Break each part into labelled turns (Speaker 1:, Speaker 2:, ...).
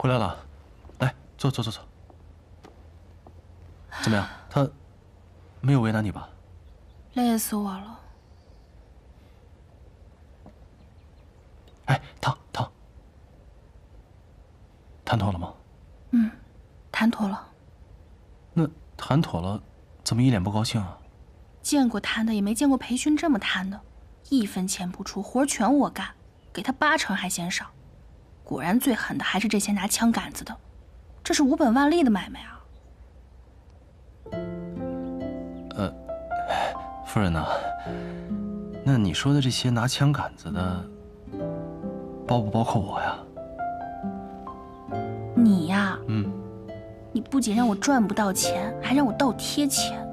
Speaker 1: 回来了，来，坐。怎么样？他没有为难你吧？
Speaker 2: 累死我了。
Speaker 1: 哎，躺。谈妥了吗？
Speaker 2: 嗯，谈妥了。
Speaker 1: 那谈妥了，怎么一脸不高兴啊？
Speaker 2: 见过贪的，也没见过裴勋这么贪的，1分钱不出，活全我干，给他8成还嫌少。果然最狠的还是这些拿枪杆子的，这是无本万利的买卖啊！
Speaker 1: 夫人呐，那你说的这些拿枪杆子的，包不包括我呀？
Speaker 2: 你呀，
Speaker 1: 你
Speaker 2: 不仅让我赚不到钱，还让我倒贴钱。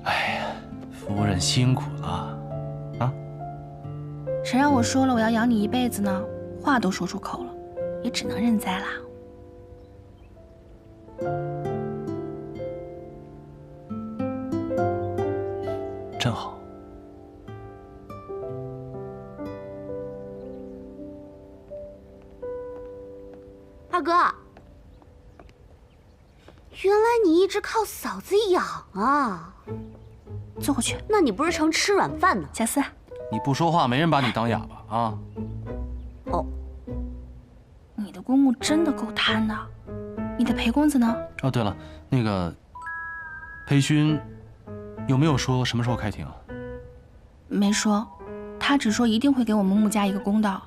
Speaker 1: 哎呀，夫人辛苦了啊！
Speaker 2: 谁让我说了我要养你一辈子呢？话都说出口了，也只能认栽啦。
Speaker 1: 真好。
Speaker 3: 二哥，原来你一直靠嫂子养啊！
Speaker 2: 坐过去。
Speaker 3: 那你不是成吃软饭呢？
Speaker 2: 贾思，
Speaker 1: 你不说话，没人把你当哑巴啊！
Speaker 3: 哦，
Speaker 2: 你的公公真的够贪的。你的裴公子呢？
Speaker 1: 哦，对了，那个裴勋有没有说什么时候开庭啊？
Speaker 2: 没说，他只说一定会给我们穆家一个公道。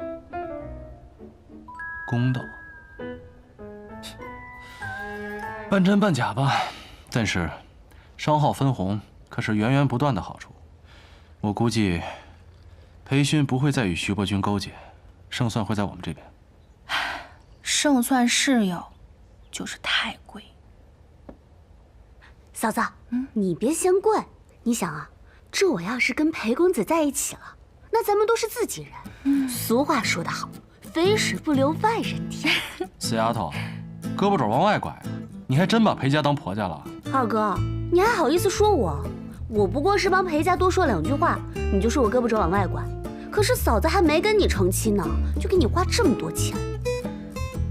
Speaker 1: 公道，半真半假吧，但是商号分红可是源源不断的好处。我估计裴勋不会再与徐伯钧勾结，胜算会在我们这边。
Speaker 2: 胜算是有，就是太贵。
Speaker 3: 嫂子，你别嫌贵。你想啊，这我要是跟裴公子在一起了，那咱们都是自己人。俗话说得好，肥水不流外人田。
Speaker 1: 死丫头，胳膊肘往外拐，你还真把裴家当婆家了？
Speaker 3: 二哥，你还好意思说我？我不过是帮裴家多说2句话，你就说我胳膊肘往外拐。可是嫂子还没跟你成亲呢，就给你花这么多钱。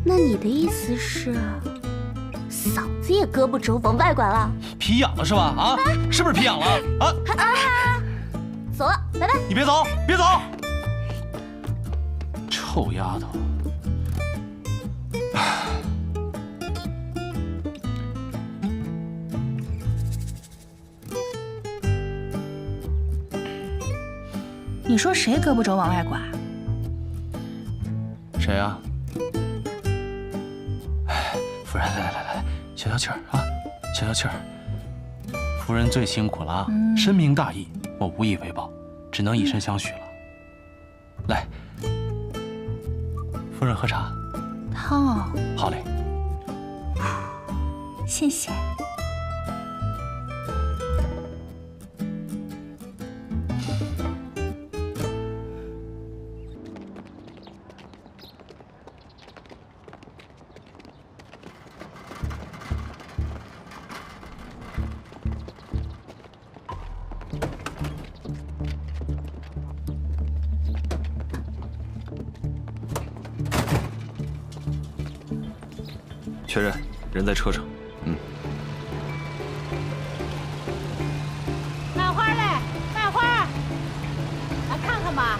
Speaker 3: 那你的意思是，嫂子也胳膊肘往外拐了？
Speaker 1: 皮痒了是吧？啊，是不是皮痒了？啊！
Speaker 3: 走了，拜拜。
Speaker 1: 你别走，别走！臭丫头！
Speaker 2: 你说谁胳膊肘往外拐？
Speaker 1: 谁呀？哎，夫人，来，消气儿啊，消气儿。夫人最辛苦了啊，深明大义，我无以为报，只能以身相许了。来，夫人喝茶。
Speaker 2: 汤哦。
Speaker 1: 好嘞。
Speaker 2: 谢谢。
Speaker 4: 确认，人在车上。
Speaker 5: 卖花嘞，卖花，来看看吧。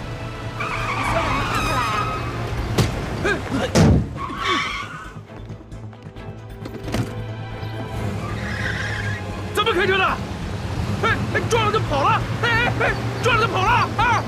Speaker 5: 你先让人看出来啊！
Speaker 6: 怎么开车的？撞了就跑了！撞了就跑了啊！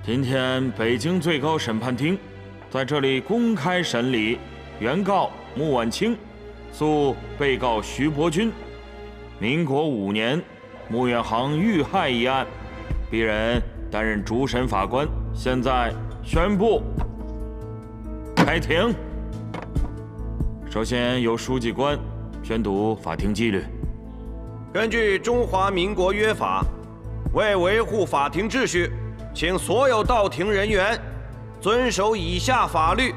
Speaker 4: 今天北京最高审判厅在这里公开审理原告穆婉清诉被告徐伯钧民国5年穆远航遇害一案，鄙人担任主审法官，现在宣布开庭。首先由书记官宣读法庭纪律。
Speaker 7: 根据中华民国约法，为维护法庭秩序，请所有到庭人员遵守以下法律。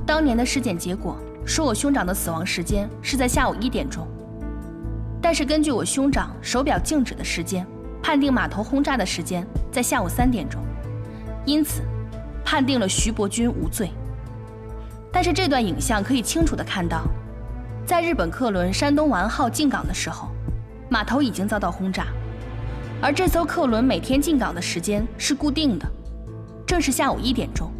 Speaker 2: 当年的尸检结果说我兄长的死亡时间是在下午1点钟，但是根据我兄长手表静止的时间，判定码头轰炸的时间在下午3点钟，因此判定了徐伯钧无罪。但是这段影像可以清楚地看到，在日本客轮山东丸号进港的时候，码头已经遭到轰炸，而这艘客轮每天进港的时间是固定的，正是下午1点钟。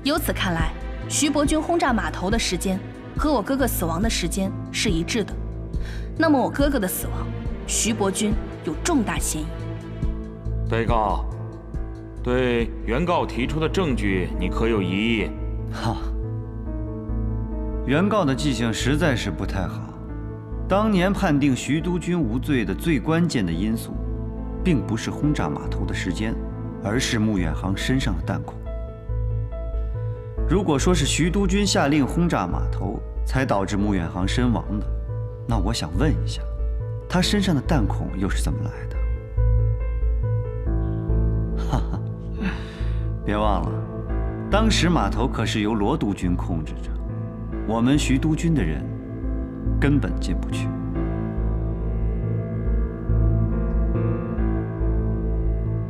Speaker 2: 由此看来，徐伯钧轰炸码头的时间和我哥哥死亡的时间是一致的。那么我哥哥的死亡，徐伯钧有重大嫌疑。
Speaker 4: 被告，对原告提出的证据，你可有疑义？
Speaker 8: 哈，原告的记性实在是不太好。当年判定徐督军无罪的最关键的因素，并不是轰炸码头的时间，而是穆远航身上的弹孔。如果说是徐督军下令轰炸码头，才导致穆远航身亡的，那我想问一下，他身上的弹孔又是怎么来的？哈哈，别忘了，当时码头可是由罗督军控制着，我们徐督军的人根本进不去。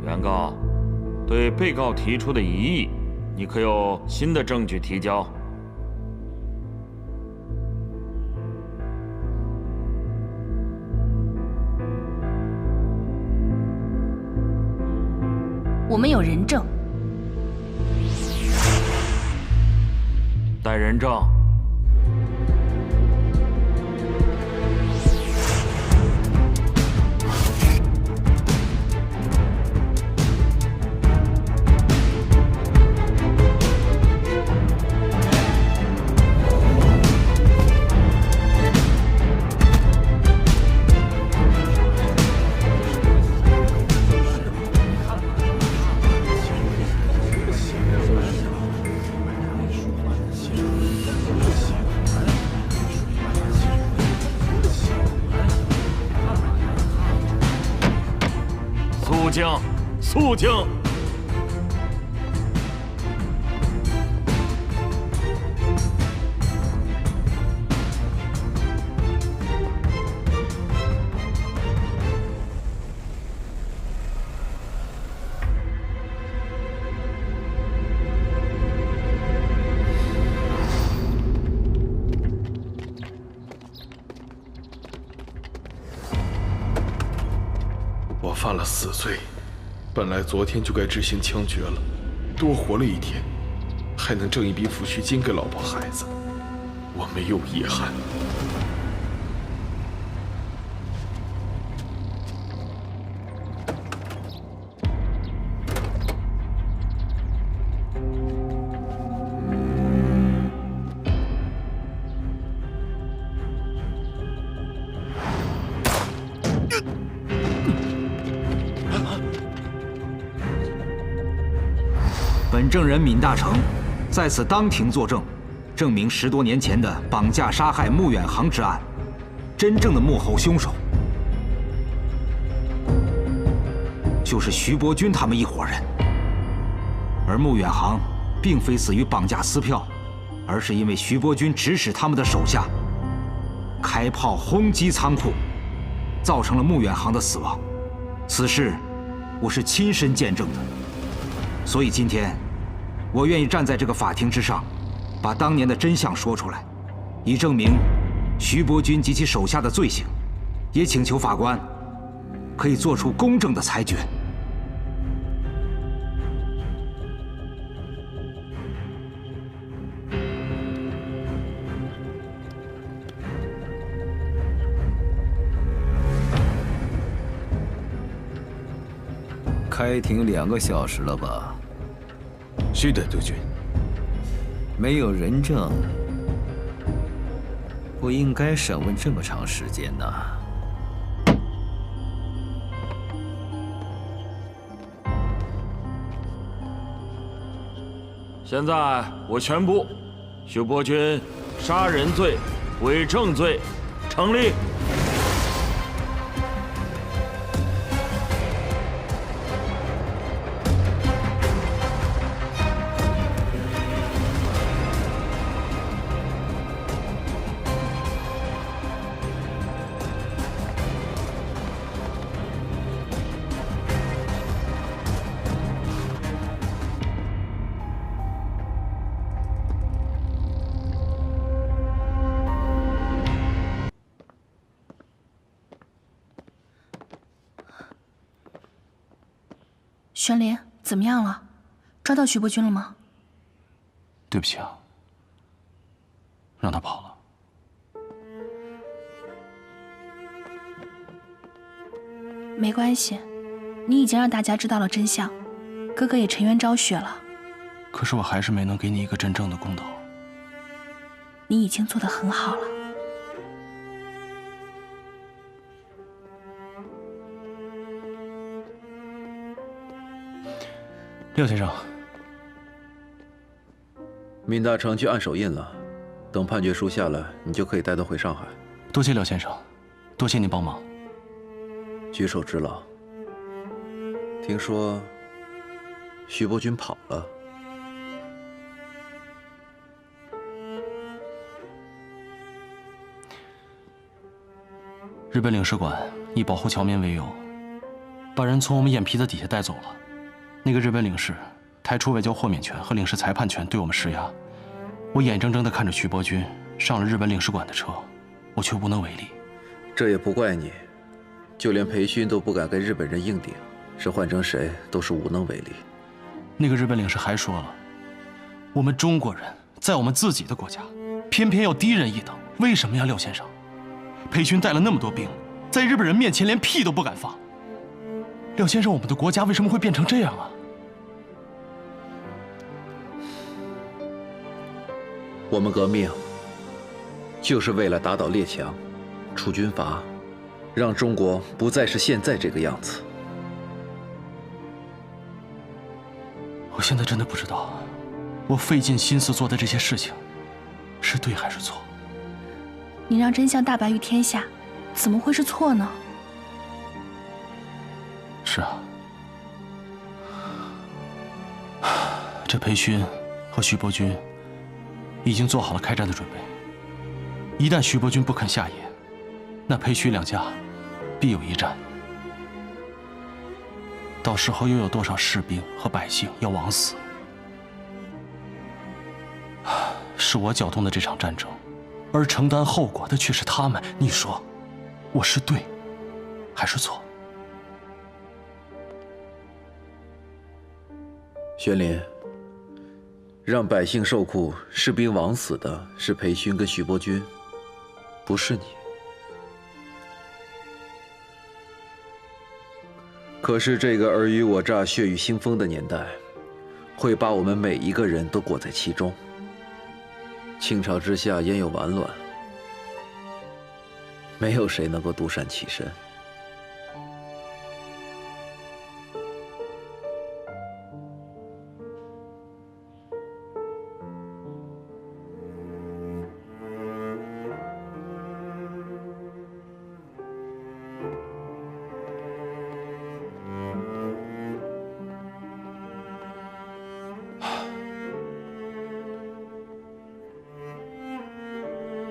Speaker 4: 原告，对被告提出的疑义，你可有新的证据提交？
Speaker 2: 我们有人证。
Speaker 4: 带人证。肃静！
Speaker 6: 我犯了死罪。本来昨天就该执行枪决了，多活了1天，还能挣一笔抚恤金给老婆孩子，我没有遗憾。
Speaker 9: 本证人闵大成在此当庭作证，证明10多年前的绑架杀害穆远航之案，真正的幕后凶手就是徐伯钧他们一伙人，而穆远航并非死于绑架撕票，而是因为徐伯钧指使他们的手下开炮轰击仓库，造成了穆远航的死亡。此事我是亲身见证的，所以今天我愿意站在这个法庭之上，把当年的真相说出来，以证明徐伯钧及其手下的罪行，也请求法官可以做出公正的裁决。
Speaker 10: 开庭2个小时了吧？
Speaker 11: 是的，督军。
Speaker 10: 没有人证，不应该审问这么长时间呢。
Speaker 4: 现在我宣布，徐伯钧杀人罪、伪证罪成立。
Speaker 2: 玄林，怎么样了？抓到徐伯钧了吗？
Speaker 1: 对不起啊，让他跑了。
Speaker 2: 没关系，你已经让大家知道了真相，哥哥也沉冤昭雪了。
Speaker 1: 可是我还是没能给你一个真正的公道。
Speaker 2: 你已经做得很好了。
Speaker 1: 廖先生，
Speaker 11: 闵大成去按手印了，等判决书下来，你就可以带他回上海。
Speaker 1: 多谢廖先生，多谢您帮忙。
Speaker 11: 举手之劳。听说徐伯钧跑了。
Speaker 1: 日本领事馆以保护侨民为由，把人从我们眼皮子底下带走了。那个日本领事抬出外交豁免权和领事裁判权对我们施压，我眼睁睁地看着徐伯钧上了日本领事馆的车，我却无能为力。
Speaker 11: 这也不怪你，就连裴勋都不敢跟日本人硬顶，是换成谁都是无能为力。
Speaker 1: 那个日本领事还说了，我们中国人在我们自己的国家，偏偏要低人一等，为什么呀，廖先生？裴勋带了那么多兵，在日本人面前连屁都不敢放。廖先生，我们的国家为什么会变成这样啊？
Speaker 11: 我们革命就是为了打倒列强，除军阀，让中国不再是现在这个样子。
Speaker 1: 我现在真的不知道，我费尽心思做的这些事情，是对还是错？
Speaker 2: 你让真相大白于天下，怎么会是错呢？
Speaker 1: 是啊，这裴勋和徐伯钧已经做好了开战的准备。一旦徐伯钧不肯下野，那裴徐两家必有一战。到时候又有多少士兵和百姓要枉死？是我搅动的这场战争，而承担后果的却是他们。你说，我是对还是错？
Speaker 11: 玄林，让百姓受苦、士兵枉死的是裴勋跟徐伯钧，不是你。可是这个尔虞我诈、血雨腥风的年代，会把我们每一个人都裹在其中。倾巢之下焉有完卵？没有谁能够独善其身。